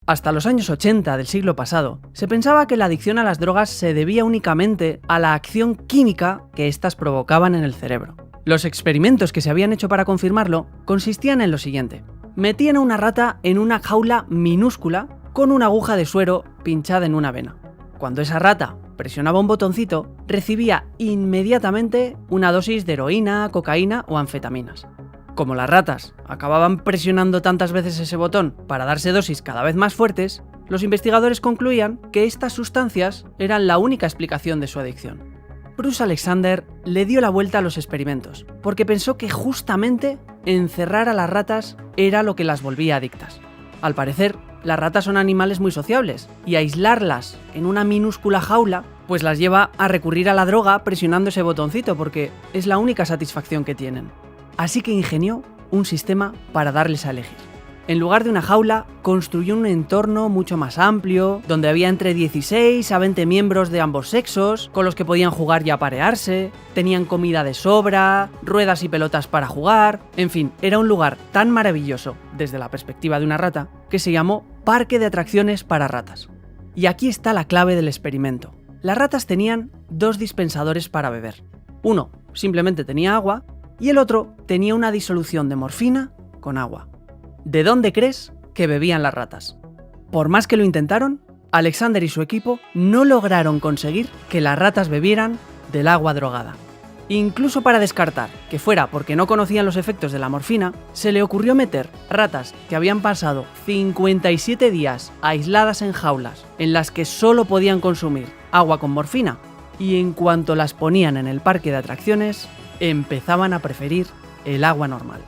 Hasta los años 80 del siglo pasado, se pensaba que la adicción a las drogas se debía únicamente a la acción química que éstas provocaban en el cerebro. Los experimentos que se habían hecho para confirmarlo consistían en lo siguiente. Metían a una rata en una jaula minúscula con una aguja de suero pinchada en una vena. Cuando esa rata presionaba un botoncito, recibía inmediatamente una dosis de heroína, cocaína o anfetaminas. Como las ratas acababan presionando tantas veces ese botón para darse dosis cada vez más fuertes, los investigadores concluían que estas sustancias eran la única explicación de su adicción. Bruce Alexander le dio la vuelta a los experimentos, porque pensó que justamente encerrar a las ratas era lo que las volvía adictas. Al parecer, las ratas son animales muy sociables, y aislarlas en una minúscula jaula pues las lleva a recurrir a la droga presionando ese botoncito, porque es la única satisfacción que tienen. Así que ingenió un sistema para darles a elegir. En lugar de una jaula, construyó un entorno mucho más amplio, donde había entre 16 a 20 miembros de ambos sexos, con los que podían jugar y aparearse, tenían comida de sobra, ruedas y pelotas para jugar, en fin, era un lugar tan maravilloso, desde la perspectiva de una rata, que se llamó Parque de Atracciones para Ratas. Y aquí está la clave del experimento. Las ratas tenían 2 dispensadores para beber. Uno simplemente tenía agua, y el otro tenía una disolución de morfina con agua. ¿De dónde crees que bebían las ratas? Por más que lo intentaron, Alexander y su equipo no lograron conseguir que las ratas bebieran del agua drogada. Incluso para descartar que fuera porque no conocían los efectos de la morfina, se le ocurrió meter ratas que habían pasado 57 días aisladas en jaulas en las que solo podían consumir agua con morfina, y en cuanto las ponían en el parque de atracciones, empezaban a preferir el agua normal.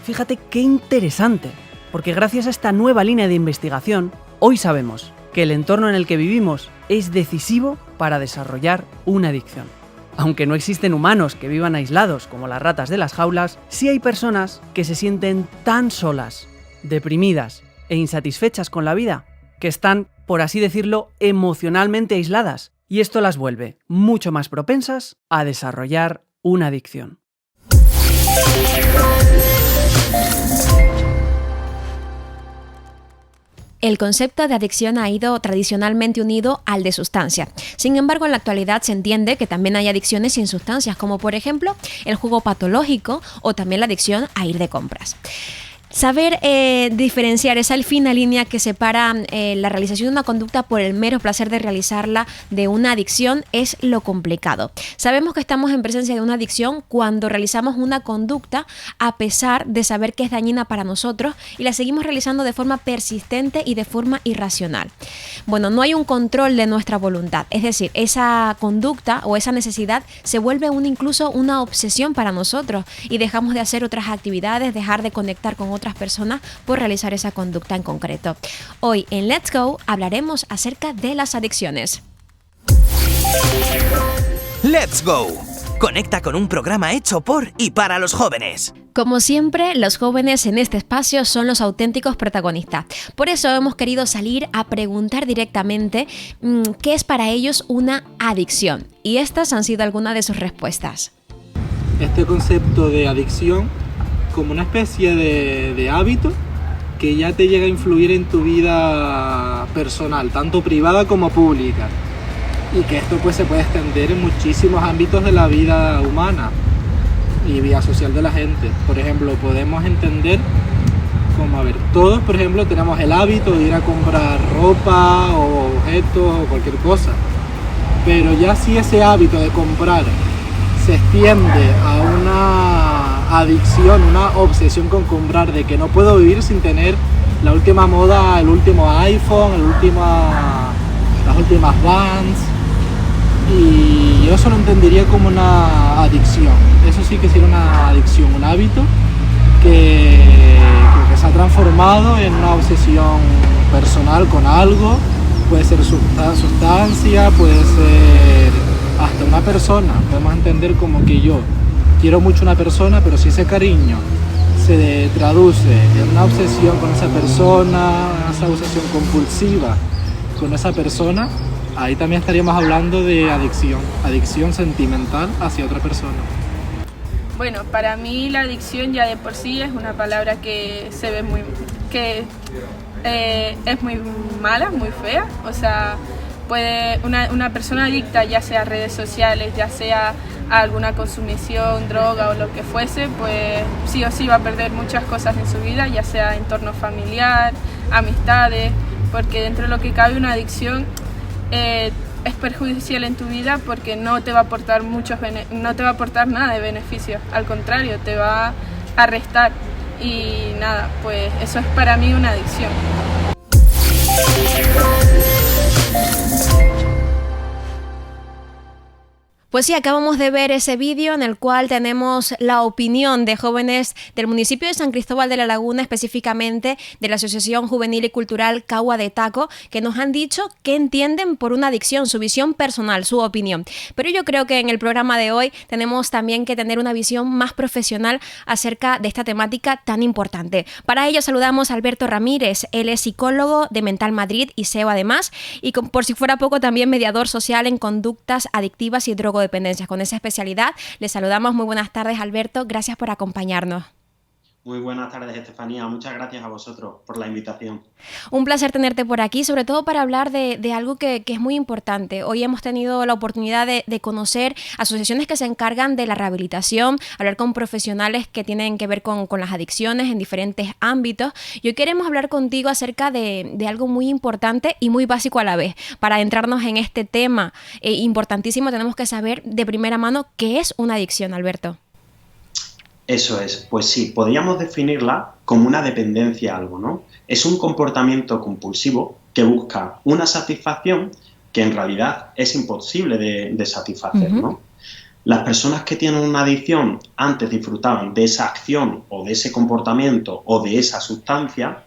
Fíjate qué interesante, porque gracias a esta nueva línea de investigación, hoy sabemos que el entorno en el que vivimos es decisivo para desarrollar una adicción. Aunque no existen humanos que vivan aislados como las ratas de las jaulas, sí hay personas que se sienten tan solas, deprimidas e insatisfechas con la vida, que están, por así decirlo, emocionalmente aisladas, y esto las vuelve mucho más propensas a desarrollar una adicción. El concepto de adicción ha ido tradicionalmente unido al de sustancia. Sin embargo, en la actualidad se entiende que también hay adicciones sin sustancias, como por ejemplo el juego patológico o también la adicción a ir de compras. Saber diferenciar esa fina línea que separa la realización de una conducta por el mero placer de realizarla de una adicción es lo complicado. Sabemos que estamos en presencia de una adicción cuando realizamos una conducta a pesar de saber que es dañina para nosotros y la seguimos realizando de forma persistente y de forma irracional. Bueno, no hay un control de nuestra voluntad, es decir, esa conducta o esa necesidad se vuelve incluso una obsesión para nosotros y dejamos de hacer otras actividades, dejar de conectar con otras personas por realizar esa conducta en concreto. Hoy en Let's Go hablaremos acerca de las adicciones. Let's Go. Conecta con un programa hecho por y para los jóvenes. Como siempre, los jóvenes en este espacio son los auténticos protagonistas. Por eso hemos querido salir a preguntar directamente qué es para ellos una adicción. Y estas han sido algunas de sus respuestas. Este concepto de adicción como una especie de hábito que ya te llega a influir en tu vida personal, tanto privada como pública, y que esto pues se puede extender en muchísimos ámbitos de la vida humana y vida social de la gente. Por ejemplo, podemos entender como, todos por ejemplo tenemos el hábito de ir a comprar ropa o objetos o cualquier cosa, pero ya si ese hábito de comprar se extiende a una adicción, una obsesión con comprar, de que no puedo vivir sin tener la última moda, el último iPhone, las últimas Vans, y yo eso lo entendería como una adicción. Eso sí que sería una adicción, un hábito que se ha transformado en una obsesión personal con algo. Puede ser sustancia, puede ser hasta una persona. Podemos entender como que yo quiero mucho una persona, pero si ese cariño se traduce en una obsesión con esa persona, esa obsesión compulsiva con esa persona, ahí también estaríamos hablando de adicción sentimental hacia otra persona. Bueno, para mí la adicción ya de por sí es una palabra que se ve que es muy mala, muy fea. O sea, puede una persona adicta, ya sea a redes sociales, ya sea a alguna consumición, droga o lo que fuese, pues sí o sí va a perder muchas cosas en su vida, ya sea entorno familiar, amistades, porque dentro de lo que cabe una adicción es perjudicial en tu vida porque no te va a aportar no te va a aportar nada de beneficio, al contrario, te va a restar. Y nada, pues eso es para mí una adicción. Pues sí, acabamos de ver ese vídeo en el cual tenemos la opinión de jóvenes del municipio de San Cristóbal de la Laguna, específicamente de la Asociación Juvenil y Cultural Cagua de Taco, que nos han dicho qué entienden por una adicción, su visión personal, su opinión. Pero yo creo que en el programa de hoy tenemos también que tener una visión más profesional acerca de esta temática tan importante. Para ello saludamos a Alberto Ramírez, él es psicólogo de Mental Madrid y SEO además, y por si fuera poco también mediador social en conductas adictivas y drogodependencias. Con esa especialidad, les saludamos. Muy buenas tardes, Alberto. Gracias por acompañarnos. Muy buenas tardes, Estefanía. Muchas gracias a vosotros por la invitación. Un placer tenerte por aquí, sobre todo para hablar de algo que es muy importante. Hoy hemos tenido la oportunidad de conocer asociaciones que se encargan de la rehabilitación, hablar con profesionales que tienen que ver con las adicciones en diferentes ámbitos. Y hoy queremos hablar contigo acerca de algo muy importante y muy básico a la vez. Para adentrarnos en este tema importantísimo, tenemos que saber de primera mano qué es una adicción, Alberto. Eso es, pues sí, podríamos definirla como una dependencia a algo, ¿no? Es un comportamiento compulsivo que busca una satisfacción que en realidad es imposible de satisfacer, ¿no? Las personas que tienen una adicción antes disfrutaban de esa acción o de ese comportamiento o de esa sustancia,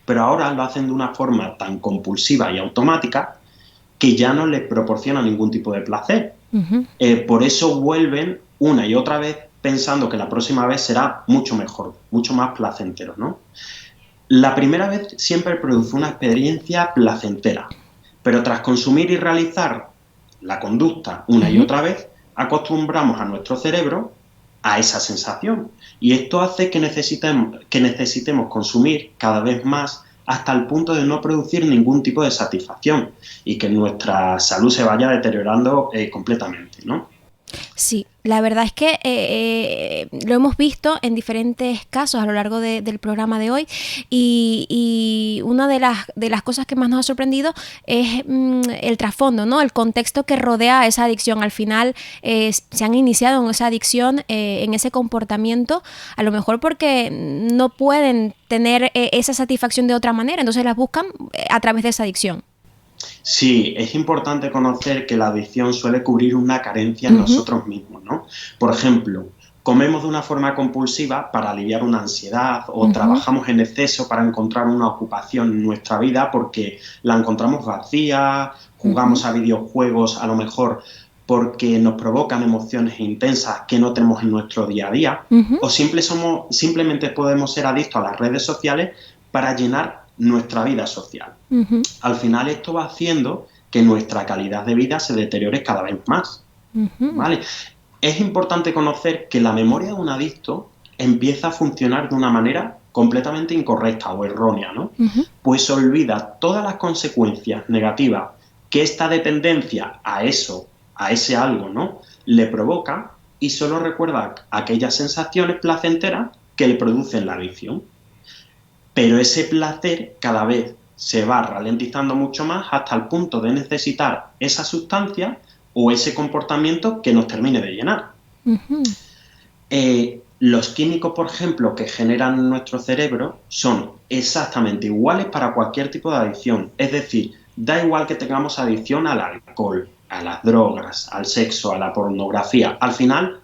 pero ahora lo hacen de una forma tan compulsiva y automática que ya no les proporciona ningún tipo de placer. Por eso vuelven una y otra vez pensando que la próxima vez será mucho mejor, mucho más placentero, ¿no? La primera vez siempre produce una experiencia placentera, pero tras consumir y realizar la conducta una y otra vez, acostumbramos a nuestro cerebro a esa sensación. Y esto hace que necesitemos consumir cada vez más hasta el punto de no producir ningún tipo de satisfacción y que nuestra salud se vaya deteriorando completamente, ¿no? Sí, la verdad es que lo hemos visto en diferentes casos a lo largo del programa de hoy y una de las cosas que más nos ha sorprendido es el trasfondo, ¿no? El contexto que rodea a esa adicción. Al final se han iniciado en esa adicción, en ese comportamiento, a lo mejor porque no pueden tener esa satisfacción de otra manera, entonces las buscan a través de esa adicción. Sí, es importante conocer que la adicción suele cubrir una carencia en nosotros mismos, ¿no? Por ejemplo, comemos de una forma compulsiva para aliviar una ansiedad o trabajamos en exceso para encontrar una ocupación en nuestra vida porque la encontramos vacía, jugamos a videojuegos a lo mejor porque nos provocan emociones intensas que no tenemos en nuestro día a día o simplemente podemos ser adictos a las redes sociales para llenar nuestra vida social. Al final esto va haciendo que nuestra calidad de vida se deteriore cada vez más. ¿Vale? Es importante conocer que la memoria de un adicto empieza a funcionar de una manera completamente incorrecta o errónea, ¿no? Pues olvida todas las consecuencias negativas que esta dependencia a ese algo, ¿no?, le provoca y solo recuerda aquellas sensaciones placenteras que le producen la adicción. Pero ese placer cada vez se va ralentizando mucho más hasta el punto de necesitar esa sustancia o ese comportamiento que nos termine de llenar. Los químicos, por ejemplo, que generan nuestro cerebro son exactamente iguales para cualquier tipo de adicción. Es decir, da igual que tengamos adicción al alcohol, a las drogas, al sexo, a la pornografía. Al final,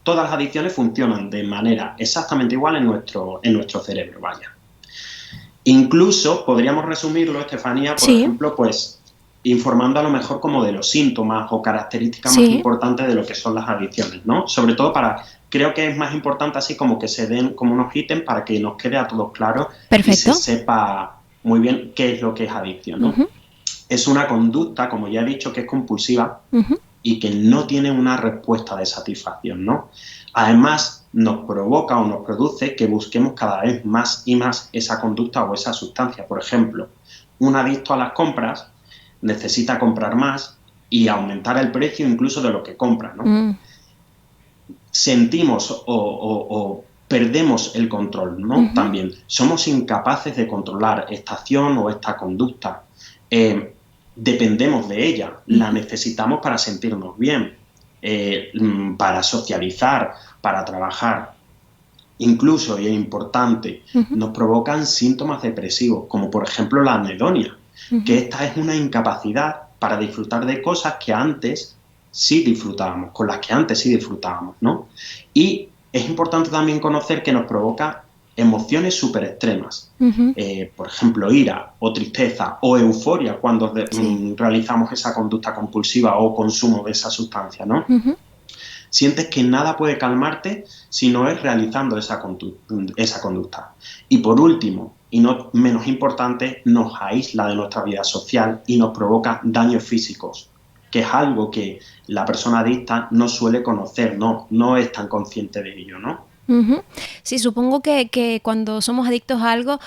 todas las adicciones funcionan de manera exactamente igual en nuestro cerebro, vaya. Incluso podríamos resumirlo, Estefanía, por ejemplo, pues informando a lo mejor como de los síntomas o características más importantes de lo que son las adicciones, ¿no? Sobre todo creo que es más importante así como que se den como unos ítems para que nos quede a todos claro y se sepa muy bien qué es lo que es adicción, ¿no? Es una conducta, como ya he dicho, que es compulsiva y que no tiene una respuesta de satisfacción, ¿no? Además, nos provoca o nos produce que busquemos cada vez más y más esa conducta o esa sustancia. Por ejemplo, un adicto a las compras necesita comprar más y aumentar el precio incluso de lo que compra, ¿no? Sentimos o perdemos el control, ¿no? También somos incapaces de controlar esta acción o esta conducta. Dependemos de ella, la necesitamos para sentirnos bien, para socializar, para trabajar. Incluso, y es importante, nos provocan síntomas depresivos, como por ejemplo la anedonia, que esta es una incapacidad para disfrutar de cosas que antes sí disfrutábamos, con las que antes sí disfrutábamos, ¿no? Y es importante también conocer que nos provoca emociones súper extremas. Por ejemplo, ira o tristeza o euforia cuando realizamos esa conducta compulsiva o consumo de esa sustancia, ¿no? Sientes que nada puede calmarte si no es realizando esa conducta. Y por último, y no menos importante, nos aísla de nuestra vida social y nos provoca daños físicos, que es algo que la persona adicta no suele conocer, no es tan consciente de ello, ¿no? Sí, supongo que cuando somos adictos a algo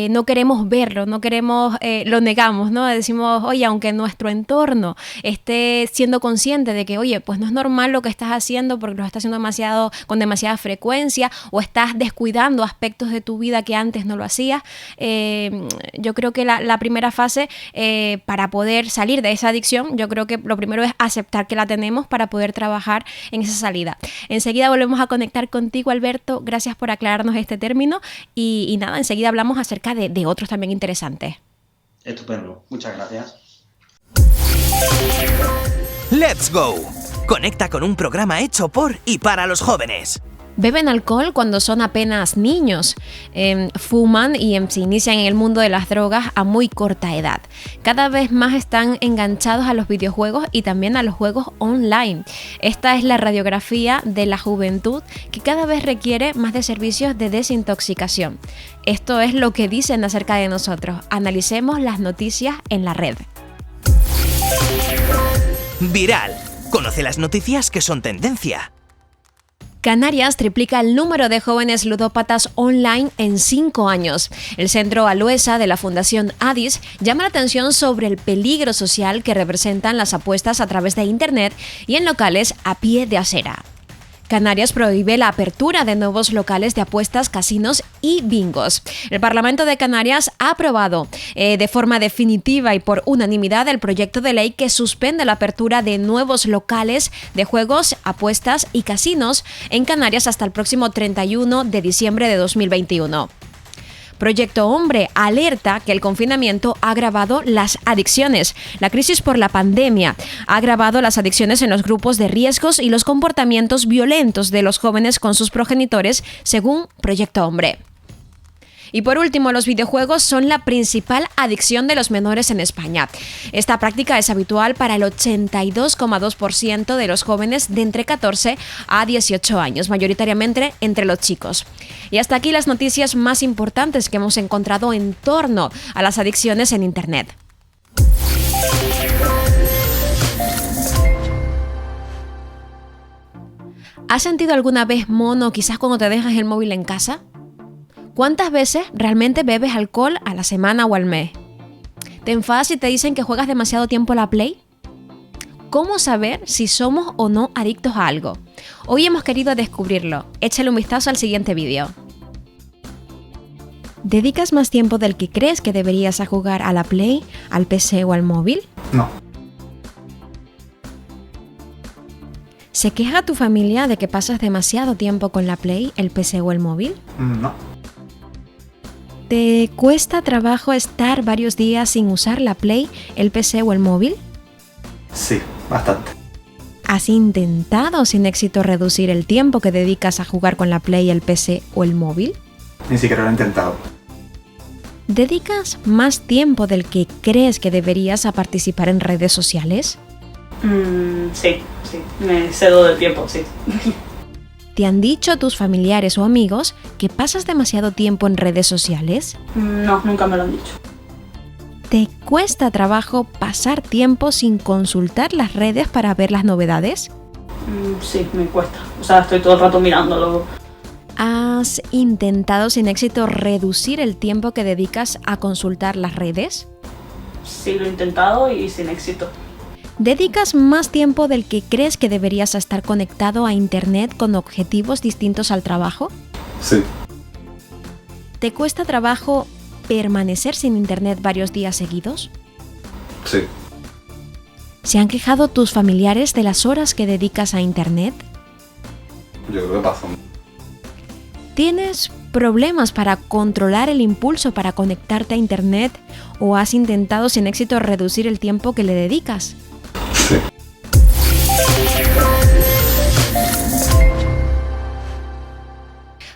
no queremos verlo, no queremos, lo negamos, ¿no? Decimos, oye, aunque nuestro entorno esté siendo consciente de que, oye, pues no es normal lo que estás haciendo porque lo estás haciendo con demasiada frecuencia o estás descuidando aspectos de tu vida que antes no lo hacías. Yo creo que la primera fase para poder salir de esa adicción, yo creo que lo primero es aceptar que la tenemos para poder trabajar en esa salida. Enseguida volvemos a conectar contigo, Alberto, gracias por aclararnos este término y nada, enseguida hablamos acerca de otros también interesantes. Estupendo, muchas gracias. ¡Let's go! Conecta con un programa hecho por y para los jóvenes. Beben alcohol cuando son apenas niños, fuman y se inician en el mundo de las drogas a muy corta edad. Cada vez más están enganchados a los videojuegos y también a los juegos online. Esta es la radiografía de la juventud que cada vez requiere más de servicios de desintoxicación. Esto es lo que dicen acerca de nosotros. Analicemos las noticias en la red. Viral. Conoce las noticias que son tendencia. Canarias triplica el número de jóvenes ludópatas online en 5 años. El Centro Aluesa de la Fundación ADIS llama la atención sobre el peligro social que representan las apuestas a través de Internet y en locales a pie de acera. Canarias prohíbe la apertura de nuevos locales de apuestas, casinos y bingos. El Parlamento de Canarias ha aprobado de forma definitiva y por unanimidad el proyecto de ley que suspende la apertura de nuevos locales de juegos, apuestas y casinos en Canarias hasta el próximo 31 de diciembre de 2021. Proyecto Hombre alerta que el confinamiento ha agravado las adicciones. La crisis por la pandemia ha agravado las adicciones en los grupos de riesgos y los comportamientos violentos de los jóvenes con sus progenitores, según Proyecto Hombre. Y por último, los videojuegos son la principal adicción de los menores en España. Esta práctica es habitual para el 82,2% de los jóvenes de entre 14 a 18 años, mayoritariamente entre los chicos. Y hasta aquí las noticias más importantes que hemos encontrado en torno a las adicciones en Internet. ¿Has sentido alguna vez mono quizás cuando te dejas el móvil en casa? ¿Cuántas veces realmente bebes alcohol a la semana o al mes? ¿Te enfadas si te dicen que juegas demasiado tiempo a la Play? ¿Cómo saber si somos o no adictos a algo? Hoy hemos querido descubrirlo. Échale un vistazo al siguiente vídeo. ¿Dedicas más tiempo del que crees que deberías a jugar a la Play, al PC o al móvil? No. ¿Se queja tu familia de que pasas demasiado tiempo con la Play, el PC o el móvil? No. ¿Te cuesta trabajo estar varios días sin usar la Play, el PC o el móvil? Sí, bastante. ¿Has intentado sin éxito reducir el tiempo que dedicas a jugar con la Play, el PC o el móvil? Ni siquiera lo he intentado. ¿Dedicas más tiempo del que crees que deberías a participar en redes sociales? Sí, me cedo del tiempo, sí. ¿Te han dicho tus familiares o amigos que pasas demasiado tiempo en redes sociales? No, nunca me lo han dicho. ¿Te cuesta trabajo pasar tiempo sin consultar las redes para ver las novedades? Sí, me cuesta. O sea, estoy todo el rato mirándolo has intentado sin éxito reducir el tiempo que dedicas a consultar las redes? Sí, lo he intentado y sin éxito. ¿Dedicas más tiempo del que crees que deberías estar conectado a Internet con objetivos distintos al trabajo? Sí. ¿Te cuesta trabajo permanecer sin Internet varios días seguidos? Sí. ¿Se han quejado tus familiares de las horas que dedicas a Internet? Yo creo que pasó. ¿Tienes problemas para controlar el impulso para conectarte a Internet o has intentado sin éxito reducir el tiempo que le dedicas? Sí.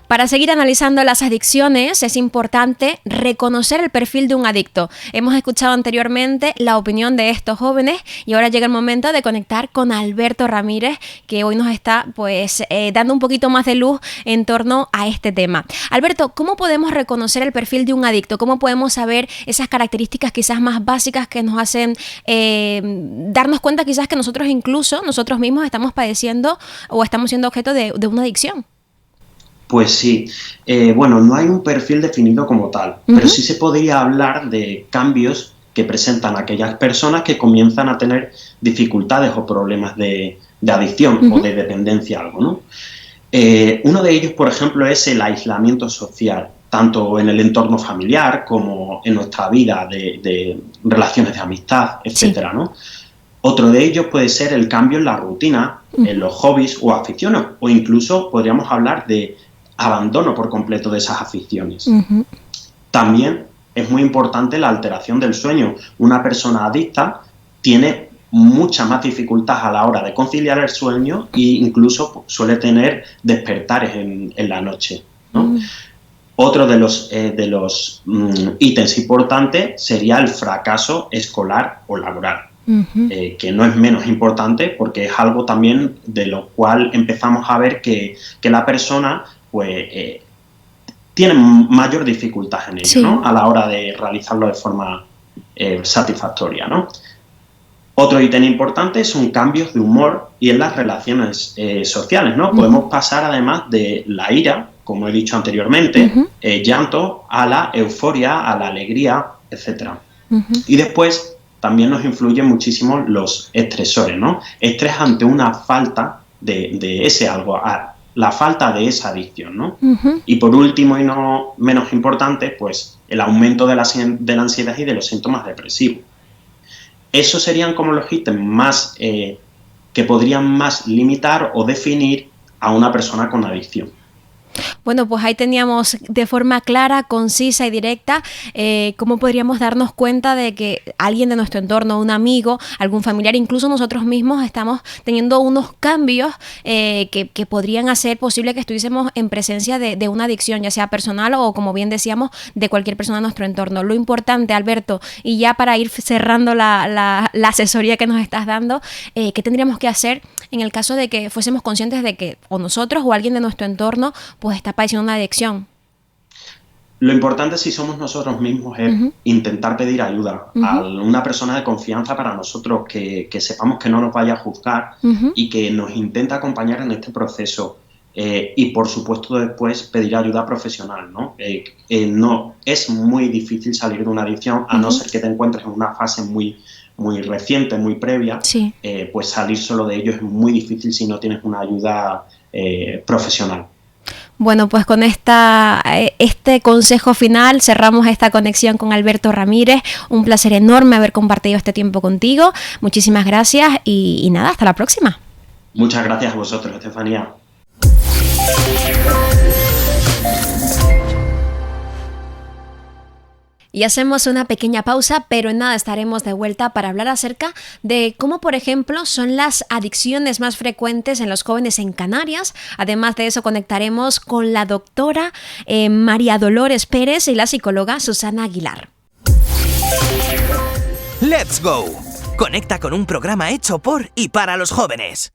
Para seguir analizando las adicciones es importante reconocer el perfil de un adicto. Hemos escuchado anteriormente la opinión de estos jóvenes y ahora llega el momento de conectar con Alberto Ramírez, que hoy nos está dando un poquito más de luz en torno a este tema. Alberto, ¿cómo podemos reconocer el perfil de un adicto? ¿Cómo podemos saber esas características quizás más básicas que nos hacen darnos cuenta quizás que nosotros mismos estamos padeciendo o estamos siendo objeto de una adicción? Pues sí, bueno, no hay un perfil definido como tal, pero sí se podría hablar de cambios que presentan aquellas personas que comienzan a tener dificultades o problemas de adicción o de dependencia a algo, ¿no? Uno de ellos, por ejemplo, es el aislamiento social, tanto en el entorno familiar como en nuestra vida de relaciones de amistad, etcétera, ¿no? Otro de ellos puede ser el cambio en la rutina, en los hobbies o aficiones, o incluso podríamos hablar de abandono por completo de esas aficiones. También es muy importante la alteración del sueño. Una persona adicta tiene mucha más dificultad a la hora de conciliar el sueño e incluso suele tener despertares en la noche, ¿no? Otro de los ítems importantes sería el fracaso escolar o laboral. Que no es menos importante porque es algo también de lo cual empezamos a ver que la persona tiene mayor dificultad en ello, sí, ¿no? A la hora de realizarlo de forma satisfactoria, ¿no? Otro ítem importante son cambios de humor y en las relaciones sociales, ¿no? Podemos pasar además de la ira, como he dicho anteriormente, llanto, a la euforia, a la alegría, etc. Y después también nos influyen muchísimo los estresores, ¿no? Estrés ante una falta de ese algo, la falta de esa adicción, ¿no? Y por último y no menos importante, pues el aumento de la ansiedad y de los síntomas depresivos. Esos serían como los ítems más que podrían más limitar o definir a una persona con adicción. Bueno, pues ahí teníamos de forma clara, concisa y directa cómo podríamos darnos cuenta de que alguien de nuestro entorno, un amigo, algún familiar, incluso nosotros mismos estamos teniendo unos cambios que podrían hacer posible que estuviésemos en presencia de una adicción, ya sea personal o, como bien decíamos, de cualquier persona de nuestro entorno. Lo importante, Alberto, y ya para ir cerrando la asesoría que nos estás dando, ¿qué tendríamos que hacer en el caso de que fuésemos conscientes de que o nosotros o alguien de nuestro entorno pues está padeciendo una adicción? Lo importante, si somos nosotros mismos, es intentar pedir ayuda a una persona de confianza para nosotros, que sepamos que no nos vaya a juzgar y que nos intenta acompañar en este proceso. Y por supuesto después pedir ayuda profesional, ¿no? No es muy difícil salir de una adicción, a no ser que te encuentres en una fase muy reciente, muy previa, sí. Pues salir solo de ello es muy difícil si no tienes una ayuda profesional. Bueno, pues con este consejo final cerramos esta conexión con Alberto Ramírez. Un placer enorme haber compartido este tiempo contigo. Muchísimas gracias y nada, hasta la próxima. Muchas gracias a vosotros, Estefanía. Y hacemos una pequeña pausa, pero en nada estaremos de vuelta para hablar acerca de cómo, por ejemplo, son las adicciones más frecuentes en los jóvenes en Canarias. Además de eso, conectaremos con la doctora María Dolores Pérez y la psicóloga Susana Aguilar. ¡Let's go! Conecta con un programa hecho por y para los jóvenes.